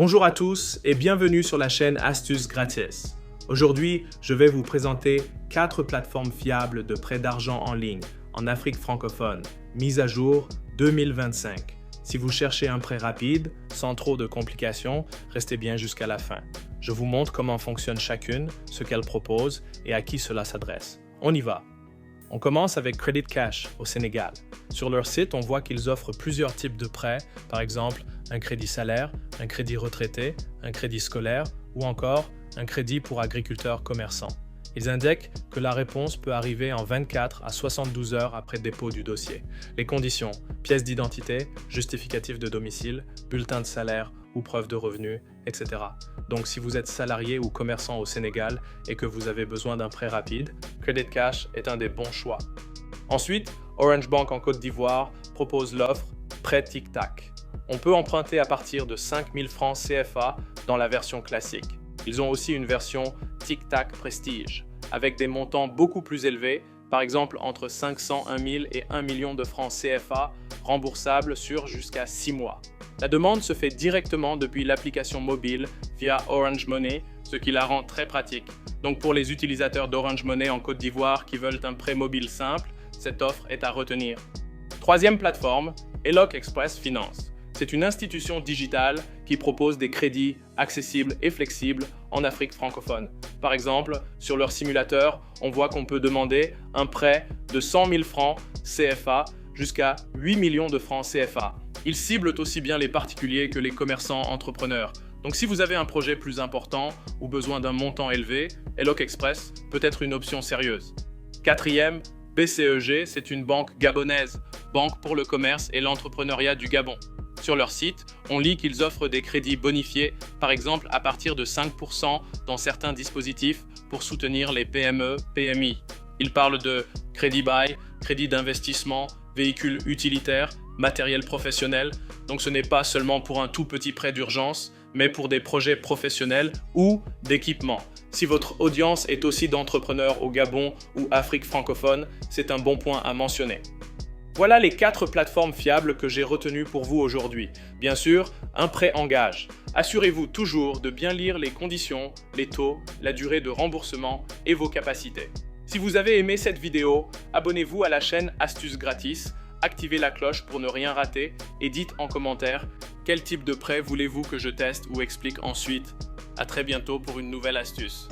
Bonjour à tous et bienvenue sur la chaîne Astuces Gratis. Aujourd'hui, je vais vous présenter 4 plateformes fiables de prêt d'argent en ligne en Afrique francophone, mise à jour 2025. Si vous cherchez un prêt rapide, sans trop de complications, restez bien jusqu'à la fin. Je vous montre comment fonctionne chacune, ce qu'elle propose et à qui cela s'adresse. On y va! On commence avec Credit Cash au Sénégal. Sur leur site, on voit qu'ils offrent plusieurs types de prêts, par exemple un crédit salaire, un crédit retraité, un crédit scolaire ou encore un crédit pour agriculteurs commerçants. Ils indiquent que la réponse peut arriver en 24 à 72 heures après dépôt du dossier. Les conditions, pièce d'identité, justificatif de domicile, bulletin de salaire ou preuve de revenus, etc. Donc si vous êtes salarié ou commerçant au Sénégal et que vous avez besoin d'un prêt rapide, Credit Cash est un des bons choix. Ensuite, Orange Bank en Côte d'Ivoire propose l'offre Prêt Tic-Tac. On peut emprunter à partir de 5 000 francs CFA dans la version classique. Ils ont aussi une version Tic-Tac Prestige, avec des montants beaucoup plus élevés, par exemple entre 501 000 et 1 million de francs CFA, remboursables sur jusqu'à 6 mois. La demande se fait directement depuis l'application mobile via Orange Money, ce qui la rend très pratique. Donc pour les utilisateurs d'Orange Money en Côte d'Ivoire qui veulent un prêt mobile simple, cette offre est à retenir. Troisième plateforme, Eloc Express Finance. C'est une institution digitale qui propose des crédits accessibles et flexibles en Afrique francophone. Par exemple, sur leur simulateur, on voit qu'on peut demander un prêt de 100 000 francs CFA jusqu'à 8 millions de francs CFA. Ils ciblent aussi bien les particuliers que les commerçants entrepreneurs. Donc si vous avez un projet plus important ou besoin d'un montant élevé, Eloc Express peut être une option sérieuse. Quatrième, BCEG, c'est une banque gabonaise, banque pour le commerce et l'entrepreneuriat du Gabon. Sur leur site, on lit qu'ils offrent des crédits bonifiés, par exemple à partir de 5% dans certains dispositifs pour soutenir les PME, PMI. Ils parlent de crédit bail, crédit d'investissement, véhicules utilitaires, matériel professionnel. Donc ce n'est pas seulement pour un tout petit prêt d'urgence, mais pour des projets professionnels ou d'équipement. Si votre audience est aussi d'entrepreneurs au Gabon ou Afrique francophone, c'est un bon point à mentionner. Voilà les 4 plateformes fiables que j'ai retenues pour vous aujourd'hui. Bien sûr, un prêt engage. Assurez-vous toujours de bien lire les conditions, les taux, la durée de remboursement et vos capacités. Si vous avez aimé cette vidéo, abonnez-vous à la chaîne Astuces Gratis, activez la cloche pour ne rien rater et dites en commentaire quel type de prêt voulez-vous que je teste ou explique ensuite. À très bientôt pour une nouvelle astuce.